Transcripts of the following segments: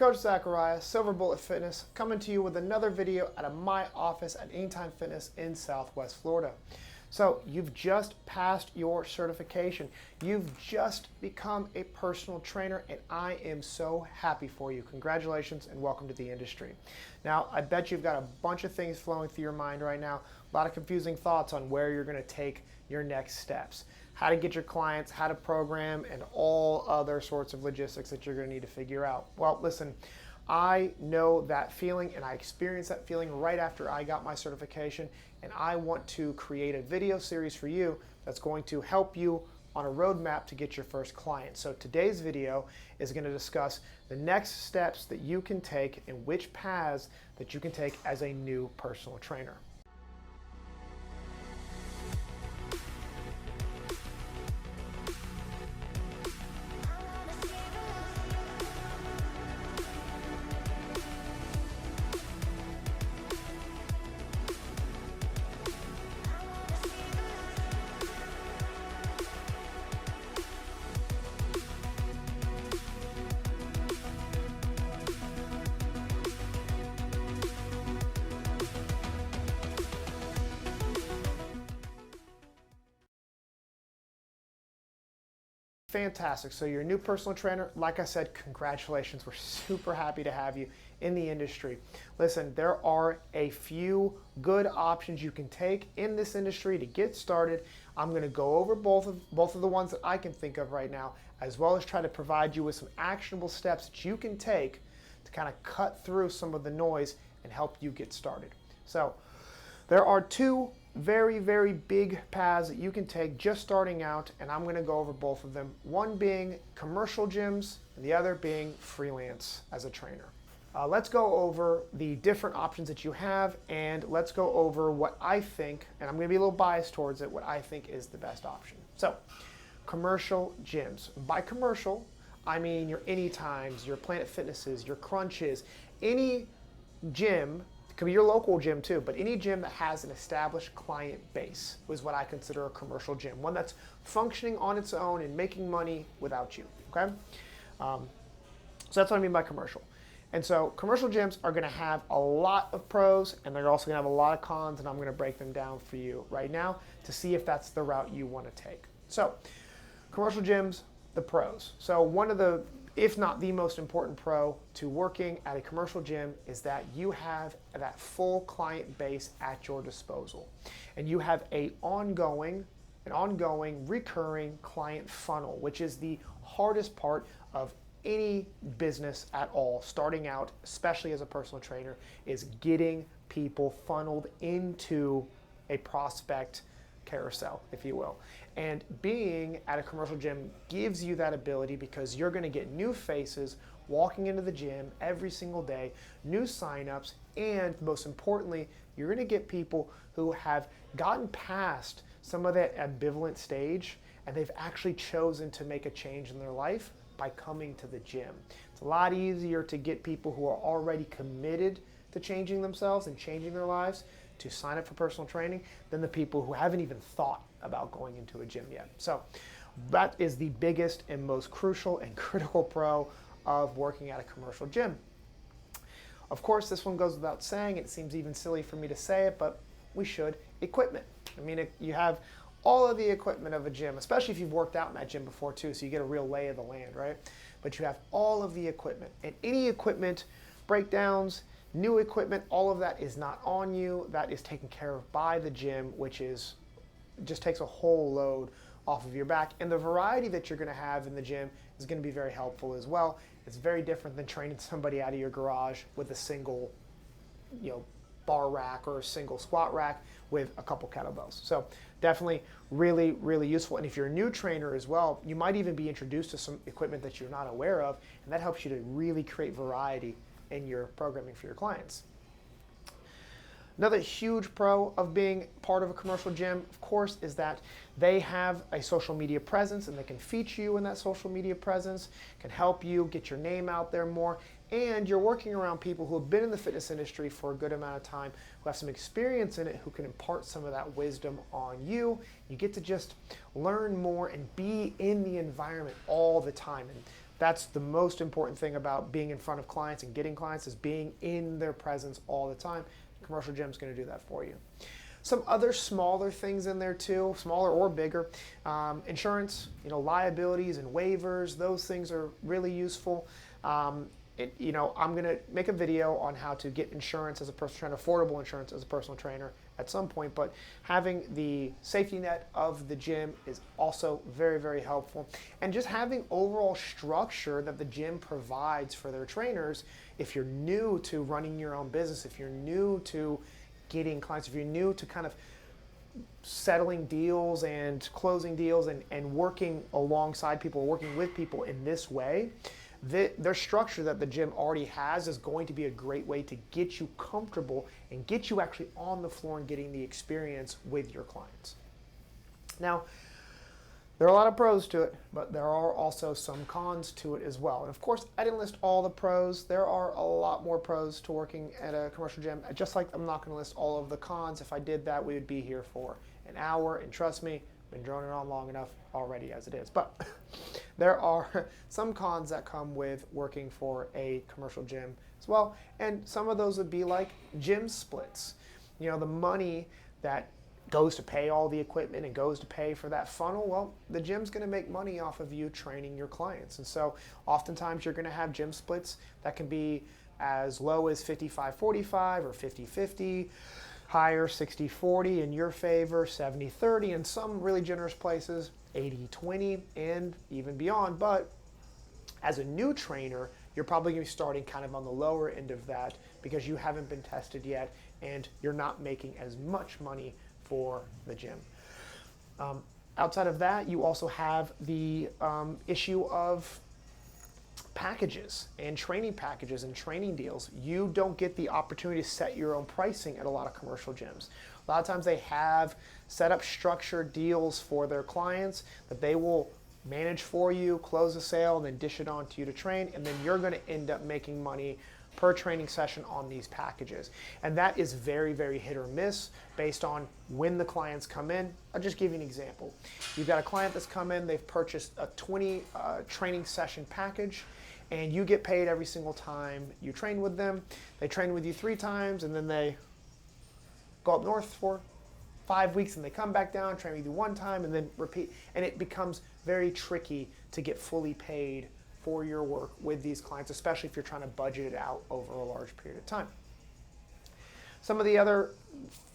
Coach Zachariah, Silver Bullet Fitness, coming to you with another video out of my office at Anytime Fitness in Southwest Florida. So you've just passed your certification. You've just become a personal trainer, and I am so happy for you. Congratulations and welcome to the industry. Now, I bet you've got a bunch of things flowing through your mind right now, a lot of confusing thoughts on where you're going to take your next steps, how to get your clients, how to program, and all other sorts of logistics that you're going to need to figure out. Well, listen, I know that feeling, and I experienced that feeling right after I got my certification, and I want to create a video series for you that's going to help you on a roadmap to get your first client. So today's video is going to discuss the next steps that you can take and which paths that you can take as a new personal trainer. Fantastic. So you're a new personal trainer. Like I said, congratulations. We're super happy to have you in the industry. Listen, there are a few good options you can take in this industry to get started. I'm going to go over both of the ones that I can think of right now, as well as try to provide you with some actionable steps that you can take to kind of cut through some of the noise and help you get started. So there are two very big paths that you can take just starting out, and I'm going to go over both of them. One being commercial gyms and the other being freelance as a trainer. Let's go over the different options that you have, and let's go over what I think, and I'm going to be a little biased towards it, what I think is the best option. So commercial gyms. By commercial, I mean your Anytimes, your Planet Fitnesses, your Crunches, any gym. It could be your local gym too, but any gym that has an established client base is what I consider a commercial gym. One that's functioning on its own and making money without you, okay? So that's what I mean by commercial. And so commercial gyms are gonna have a lot of pros, and they're also gonna have a lot of cons, and I'm gonna break them down for you right now to see if that's the route you wanna take. So commercial gyms, the pros. So one of the, if not the most important pro to working at a commercial gym is that you have that full client base at your disposal. And you have an ongoing, recurring client funnel, which is the hardest part of any business at all, starting out, especially as a personal trainer, is getting people funneled into a prospect carousel, if you will. And being at a commercial gym gives you that ability because you're going to get new faces walking into the gym every single day, new signups, and most importantly, you're going to get people who have gotten past some of that ambivalent stage and they've actually chosen to make a change in their life by coming to the gym. It's a lot easier to get people who are already committed to changing themselves and changing their lives to sign up for personal training than the people who haven't even thought about going into a gym yet. So that is the biggest and most crucial and critical pro of working at a commercial gym. Of course, this one goes without saying. It seems even silly for me to say it, but we should. Equipment. I mean, you have all of the equipment of a gym, especially if you've worked out in that gym before too, so you get a real lay of the land, right? But you have all of the equipment, and any equipment breakdowns, new equipment, all of that is not on you. That is taken care of by the gym, which is just takes a whole load off of your back. And the variety that you're going to have in the gym is going to be very helpful as well. It's very different than training somebody out of your garage with a single, bar rack or a single squat rack with a couple kettlebells. So definitely really useful. And if you're a new trainer as well, you might even be introduced to some equipment that you're not aware of, and that helps you to really create variety in your programming for your clients. Another huge pro of being part of a commercial gym, of course, is that they have a social media presence and they can feature you in that social media presence, can help you get your name out there more, and you're working around people who have been in the fitness industry for a good amount of time, who have some experience in it, who can impart some of that wisdom on you. You get to just learn more and be in the environment all the time. And That's the most important thing about being in front of clients and getting clients, is being in their presence all the time. Commercial gym is going to do that for you. Some other smaller things in there too, smaller or bigger. Insurance, liabilities and waivers, those things are really useful. I'm going to make a video on how to get insurance as a personal trainer, affordable insurance as a personal trainer at some point, but having the safety net of the gym is also very, very helpful. And just having overall structure that the gym provides for their trainers. If you're new to running your own business, if you're new to getting clients, if you're new to kind of settling deals and closing deals and working alongside people, working with people in this way, their structure that the gym already has is going to be a great way to get you comfortable and get you actually on the floor and getting the experience with your clients. Now, there are a lot of pros to it, but there are also some cons to it as well. And of course, I didn't list all the pros. There are a lot more pros to working at a commercial gym, just like I'm not going to list all of the cons. If I did that, we would be here for an hour, and trust me, I've been droning on long enough already as it is. But there are some cons that come with working for a commercial gym as well, and some of those would be like gym splits. The money that goes to pay all the equipment and goes to pay for that funnel, well, the gym's going to make money off of you training your clients. And so oftentimes you're going to have gym splits that can be as low as 55-45 or 50-50, higher 60-40 in your favor, 70-30, and some really generous places 80-20 and even beyond. But as a new trainer, you're probably going to be starting kind of on the lower end of that because you haven't been tested yet and you're not making as much money for the gym. Outside of that, you also have the issue of packages and training deals. You don't get the opportunity to set your own pricing at a lot of commercial gyms. A lot of times they have set up structured deals for their clients that they will manage for you, close the sale, and then dish it on to you to train, and then you're going to end up making money per training session on these packages. And that is very, very hit or miss based on when the clients come in. I'll just give you an example. You've got a client that's come in, they've purchased a 20 training session package, and you get paid every single time you train with them. They train with you 3 times, and then they go up north for 5 weeks, and they come back down, train with you 1 time, and then repeat. And it becomes very tricky to get fully paid for your work with these clients, especially if you're trying to budget it out over a large period of time. Some of the other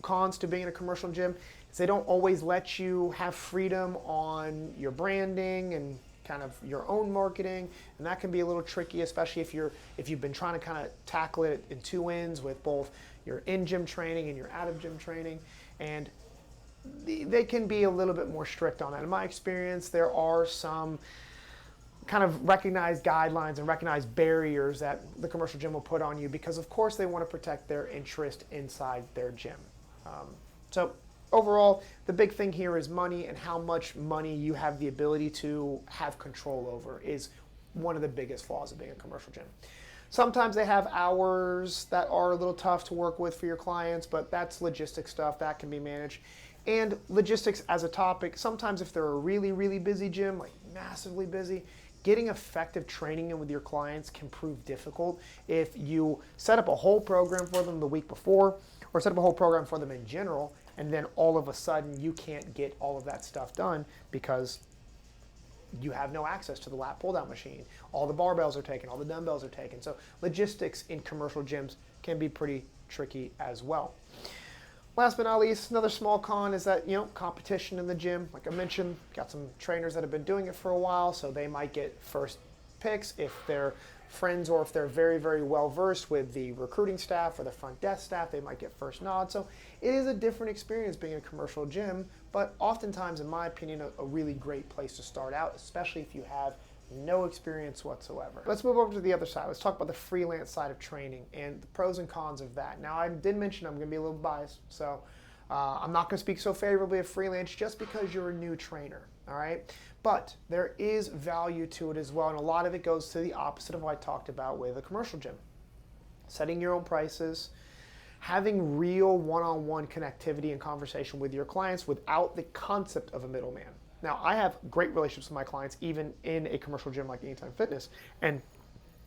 cons to being in a commercial gym is they don't always let you have freedom on your branding and kind of your own marketing, and that can be a little tricky, especially if you've been trying to kind of tackle it in 2 ends with both your in-gym training and your out-of-gym training, and they can be a little bit more strict on that. In my experience, there are some kind of recognized guidelines and recognized barriers that the commercial gym will put on you because, of course, they want to protect their interest inside their gym. So overall, the big thing here is money, and how much money you have the ability to have control over is one of the biggest flaws of being a commercial gym. Sometimes they have hours that are a little tough to work with for your clients, but that's logistics stuff that can be managed. And logistics as a topic, sometimes if they're a really, really busy gym, like massively busy, getting effective training in with your clients can prove difficult if you set up a whole program for them the week before, or set up a whole program for them in general, and then all of a sudden you can't get all of that stuff done because you have no access to the lat pull-down machine. All the barbells are taken, all the dumbbells are taken. So logistics in commercial gyms can be pretty tricky as well. Last but not least, another small con is that, competition in the gym. Like I mentioned, got some trainers that have been doing it for a while, so they might get first picks if they're friends or if they're very, very well versed with the recruiting staff or the front desk staff, they might get first nod. So it is a different experience being in a commercial gym, but oftentimes, in my opinion, a really great place to start out, especially if you have no experience whatsoever. Let's move over to the other side. Let's talk about the freelance side of training and the pros and cons of that. Now, I did mention I'm going to be a little biased, so I'm not going to speak so favorably of freelance just because you're a new trainer, all right? But there is value to it as well, and a lot of it goes to the opposite of what I talked about with a commercial gym. Setting your own prices, having real one-on-one connectivity and conversation with your clients without the concept of a middleman. Now, I have great relationships with my clients, even in a commercial gym like Anytime Fitness. And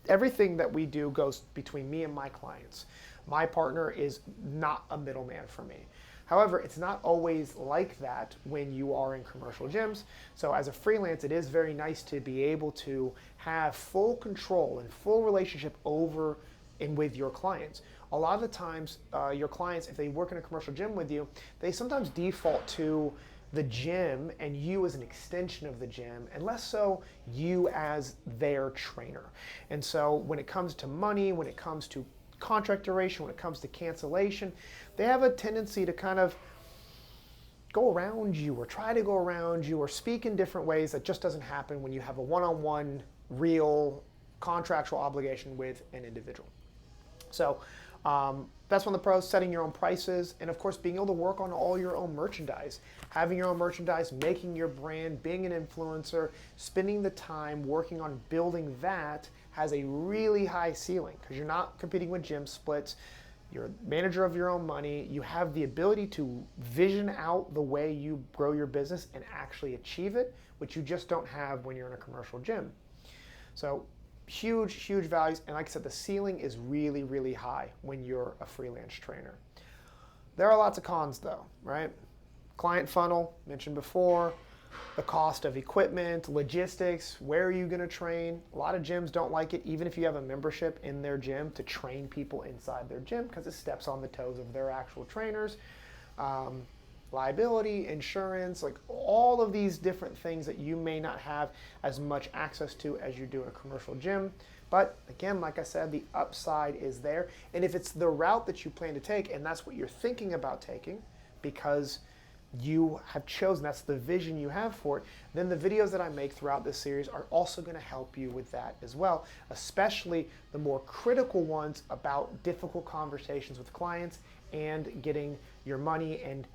everything that we do goes between me and my clients. My partner is not a middleman for me. However, it's not always like that when you are in commercial gyms. So as a freelance, it is very nice to be able to have full control and full relationship over and with your clients. A lot of the times, your clients, if they work in a commercial gym with you, they sometimes default to the gym and you as an extension of the gym, and less so you as their trainer. And so when it comes to money, when it comes to contract duration, when it comes to cancellation, they have a tendency to kind of go around you or try to go around you or speak in different ways that just doesn't happen when you have a one-on-one real contractual obligation with an individual. So that's one of the pros, setting your own prices, and of course being able to work on all your own merchandise. Having your own merchandise, making your brand, being an influencer, spending the time working on building that has a really high ceiling because you're not competing with gym splits. You're a manager of your own money. You have the ability to vision out the way you grow your business and actually achieve it, which you just don't have when you're in a commercial gym. So huge, huge values. And like I said, the ceiling is really, really high when you're a freelance trainer. There are lots of cons though, right? Client funnel, mentioned before, the cost of equipment, logistics, where are you going to train? A lot of gyms don't like it, even if you have a membership in their gym, to train people inside their gym because it steps on the toes of their actual trainers. Liability, insurance, like all of these different things that you may not have as much access to as you do in a commercial gym. But again, like I said, the upside is there. And if it's the route that you plan to take and that's what you're thinking about taking because you have chosen, that's the vision you have for it, then the videos that I make throughout this series are also going to help you with that as well, especially the more critical ones about difficult conversations with clients and getting your money and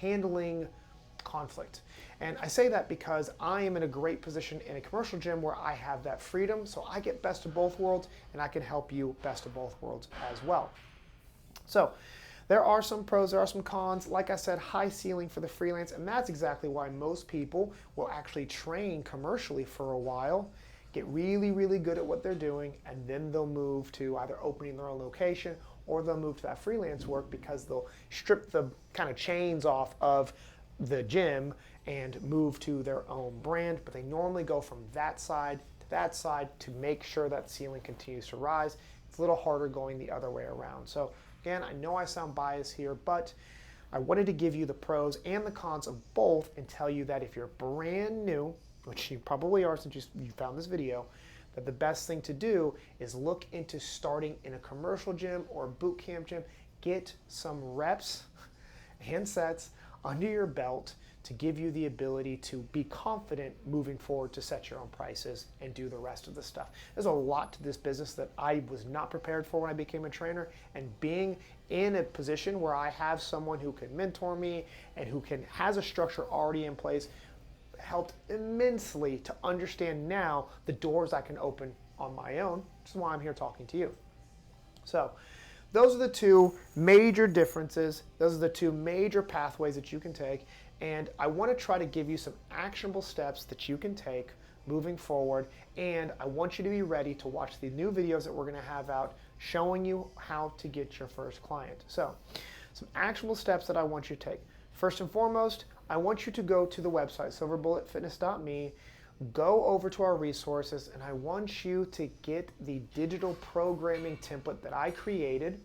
handling conflict. And I say that because I am in a great position in a commercial gym where I have that freedom, so I get best of both worlds and I can help you best of both worlds as well. So there are some pros, there are some cons. Like I said, high ceiling for the freelance, and that's exactly why most people will actually train commercially for a while, get really, really good at what they're doing, and then they'll move to either opening their own location or they'll move to that freelance work because they'll strip the kind of chains off of the gym and move to their own brand. But they normally go from that side to make sure that ceiling continues to rise. It's a little harder going the other way around. So again, I know I sound biased here, but I wanted to give you the pros and the cons of both and tell you that if you're brand new, which you probably are since you found this video, that the best thing to do is look into starting in a commercial gym or a boot camp gym. Get some reps and sets under your belt to give you the ability to be confident moving forward to set your own prices and do the rest of the stuff. There's a lot to this business that I was not prepared for when I became a trainer, and being in a position where I have someone who can mentor me and who has a structure already in place helped immensely to understand now the doors I can open on my own, which is why I'm here talking to you. So those are the two major differences. Those are the two major pathways that you can take. And I want to try to give you some actionable steps that you can take moving forward. And I want you to be ready to watch the new videos that we're going to have out showing you how to get your first client. So some actionable steps that I want you to take. First and foremost, I want you to go to the website, silverbulletfitness.me, go over to our resources, and I want you to get the digital programming template that I created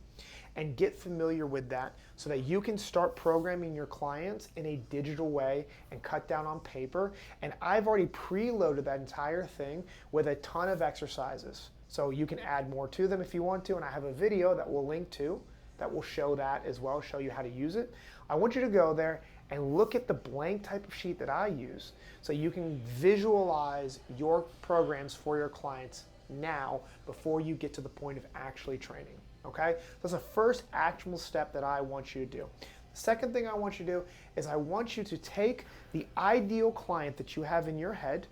and get familiar with that so that you can start programming your clients in a digital way and cut down on paper. And I've already preloaded that entire thing with a ton of exercises. So you can add more to them if you want to, and I have a video that we'll link to that will show that as well, show you how to use it. I want you to go there and look at the blank type of sheet that I use so you can visualize your programs for your clients now before you get to the point of actually training, okay? That's the first actionable step that I want you to do. The second thing I want you to do is I want you to take the ideal client that you have in your head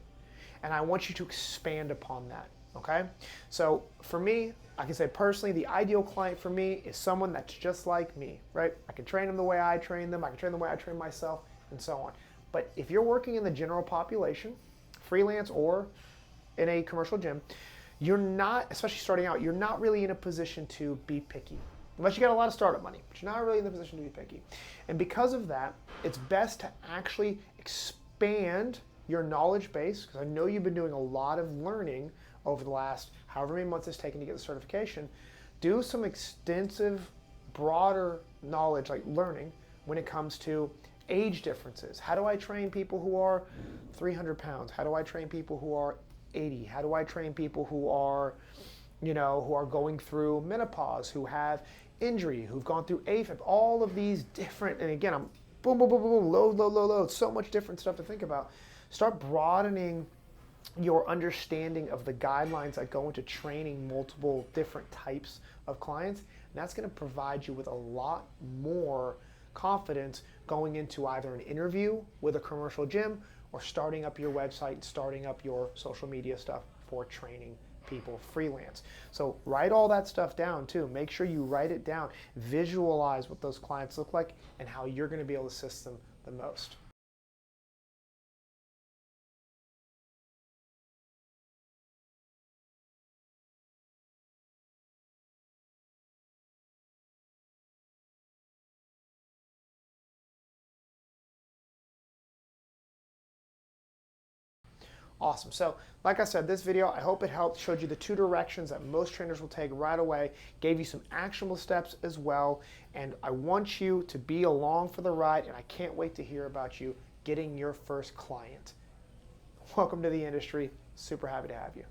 and I want you to expand upon that, okay? So for me, I can say personally, the ideal client for me is someone that's just like me, right? I can train them the way I train them, I can train them the way I train myself, and so on. But if you're working in the general population, freelance or in a commercial gym, you're not, especially starting out, you're not really in a position to be picky. Unless you got a lot of startup money, but you're not really in the position to be picky. And because of that, it's best to actually expand your knowledge base, because I know you've been doing a lot of learning over the last however many months it's taken to get the certification. Do some extensive, broader knowledge, like learning, when it comes to age differences. How do I train people who are 300 pounds? How do I train people who are 80? How do I train people who are, who are going through menopause, who have injury, who've gone through AFib? All of these different, and again, I'm boom, boom, boom, boom, boom, load, load, load, load. So much different stuff to think about. Start broadening your understanding of the guidelines that go into training multiple different types of clients. And that's going to provide you with a lot more confidence going into either an interview with a commercial gym or starting up your website and starting up your social media stuff for training people freelance. So write all that stuff down too. Make sure you write it down. Visualize what those clients look like and how you're going to be able to assist them the most. Awesome. So like I said, this video, I hope it helped, showed you the two directions that most trainers will take right away, gave you some actionable steps as well, and I want you to be along for the ride, and I can't wait to hear about you getting your first client. Welcome to the industry. Super happy to have you.